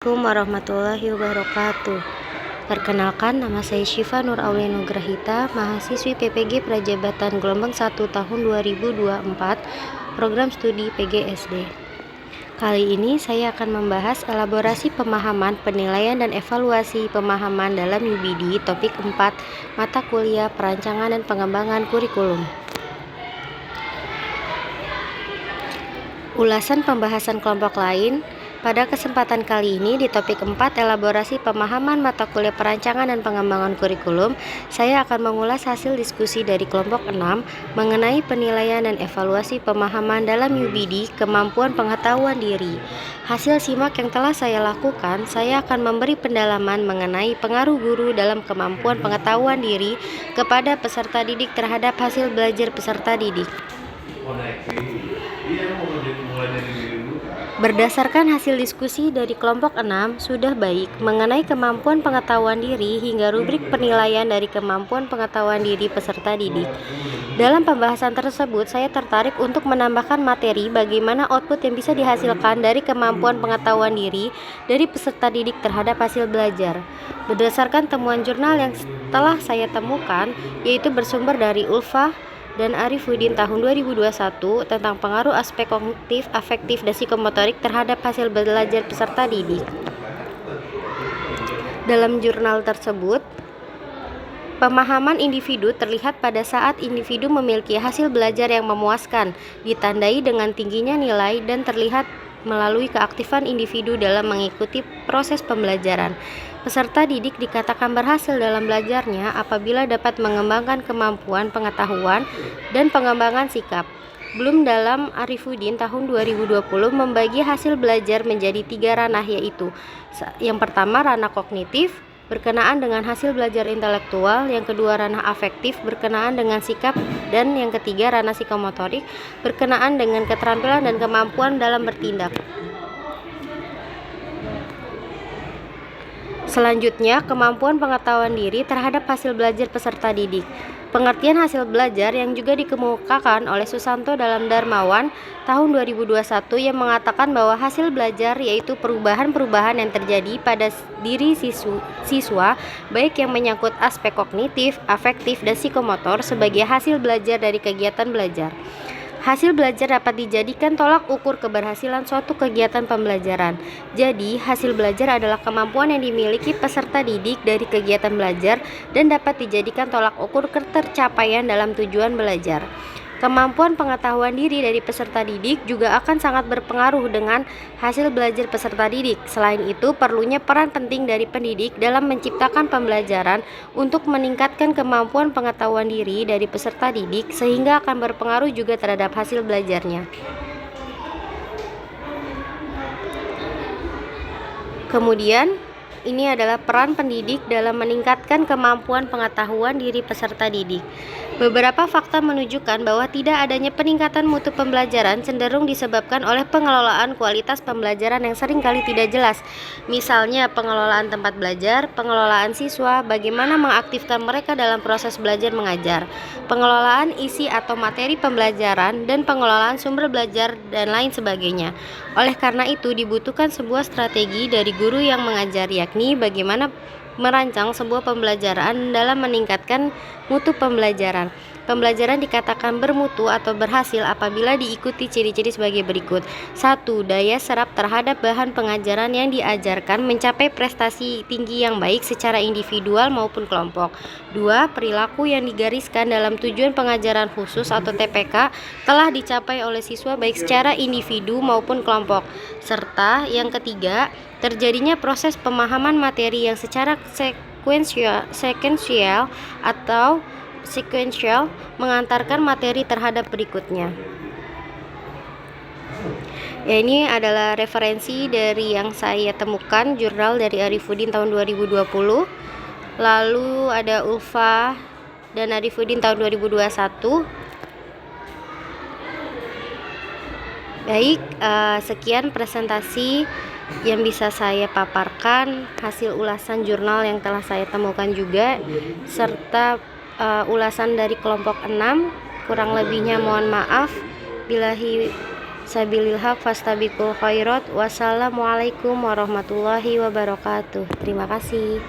Assalamualaikum warahmatullahi wabarakatuh. Perkenalkan, nama saya Syifa Nur Aulia Nugrahita, mahasiswi PPG Prajabatan Gelombang 1 tahun 2024, program studi PGSD. Kali ini saya akan membahas elaborasi pemahaman, penilaian, dan evaluasi pemahaman dalam UBD topik 4, mata kuliah perancangan dan pengembangan kurikulum. Ulasan pembahasan kelompok lain. Pada kesempatan kali ini di topik 4 elaborasi pemahaman mata kuliah perancangan dan pengembangan kurikulum, saya akan mengulas hasil diskusi dari kelompok 6 mengenai penilaian dan evaluasi pemahaman dalam UBD kemampuan pengetahuan diri. Hasil simak yang telah saya lakukan, saya akan memberi pendalaman mengenai pengaruh guru dalam kemampuan pengetahuan diri kepada peserta didik terhadap hasil belajar peserta didik. Berdasarkan hasil diskusi dari kelompok 6, sudah baik mengenai kemampuan pengetahuan diri hingga rubrik penilaian dari kemampuan pengetahuan diri peserta didik. Dalam pembahasan tersebut, saya tertarik untuk menambahkan materi bagaimana output yang bisa dihasilkan dari kemampuan pengetahuan diri dari peserta didik terhadap hasil belajar. Berdasarkan temuan jurnal yang telah saya temukan, yaitu bersumber dari Ulfa dan Arifuddin tahun 2021 tentang pengaruh aspek kognitif, afektif, dan psikomotorik terhadap hasil belajar peserta didik. Dalam jurnal tersebut, pemahaman individu terlihat pada saat individu memiliki hasil belajar yang memuaskan, ditandai dengan tingginya nilai dan terlihat melalui keaktifan individu dalam mengikuti proses pembelajaran. Peserta didik dikatakan berhasil dalam belajarnya apabila dapat mengembangkan kemampuan pengetahuan dan pengembangan sikap. Bloom dalam Arifuddin tahun 2020 membagi hasil belajar menjadi 3 ranah, yaitu yang pertama ranah kognitif, berkenaan dengan hasil belajar intelektual, yang kedua ranah afektif, berkenaan dengan sikap, dan yang ketiga ranah psikomotorik, berkenaan dengan keterampilan dan kemampuan dalam bertindak. Selanjutnya, kemampuan pengetahuan diri terhadap hasil belajar peserta didik. Pengertian hasil belajar yang juga dikemukakan oleh Susanto dalam Darmawan tahun 2021 yang mengatakan bahwa hasil belajar yaitu perubahan-perubahan yang terjadi pada diri siswa baik yang menyangkut aspek kognitif, afektif, dan psikomotor sebagai hasil belajar dari kegiatan belajar. Hasil belajar dapat dijadikan tolak ukur keberhasilan suatu kegiatan pembelajaran. Jadi, hasil belajar adalah kemampuan yang dimiliki peserta didik dari kegiatan belajar dan dapat dijadikan tolak ukur ketercapaian dalam tujuan belajar. Kemampuan pengetahuan diri dari peserta didik juga akan sangat berpengaruh dengan hasil belajar peserta didik. Selain itu, perlunya peran penting dari pendidik dalam menciptakan pembelajaran untuk meningkatkan kemampuan pengetahuan diri dari peserta didik sehingga akan berpengaruh juga terhadap hasil belajarnya. Kemudian, ini adalah peran pendidik dalam meningkatkan kemampuan pengetahuan diri peserta didik. Beberapa fakta menunjukkan bahwa tidak adanya peningkatan mutu pembelajaran cenderung disebabkan oleh pengelolaan kualitas pembelajaran yang seringkali tidak jelas. Misalnya pengelolaan tempat belajar, pengelolaan siswa, bagaimana mengaktifkan mereka dalam proses belajar mengajar, pengelolaan isi atau materi pembelajaran, dan pengelolaan sumber belajar dan lain sebagainya. Oleh karena itu dibutuhkan sebuah strategi dari guru yang mengajar, yakni bagaimana merancang sebuah pembelajaran dalam meningkatkan mutu pembelajaran. Pembelajaran dikatakan bermutu atau berhasil apabila diikuti ciri-ciri sebagai berikut. 1. Daya serap terhadap bahan pengajaran yang diajarkan mencapai prestasi tinggi yang baik secara individual maupun kelompok. 2. Perilaku yang digariskan dalam tujuan pengajaran khusus atau TPK telah dicapai oleh siswa baik secara individu maupun kelompok. Serta yang ketiga, terjadinya proses pemahaman materi yang secara sekuensial atau sequential mengantarkan materi terhadap berikutnya. Ya, ini adalah referensi dari yang saya temukan, jurnal dari Arifuddin tahun 2020. Lalu ada Ulfa dan Arifuddin tahun 2021. Baik, sekian presentasi yang bisa saya paparkan, hasil ulasan jurnal yang telah saya temukan juga, serta ulasan dari kelompok 6. Kurang lebihnya mohon maaf. Billahi sabilil haq fastabiqul khairat. Wassalamualaikum warahmatullahi wabarakatuh. Terima kasih.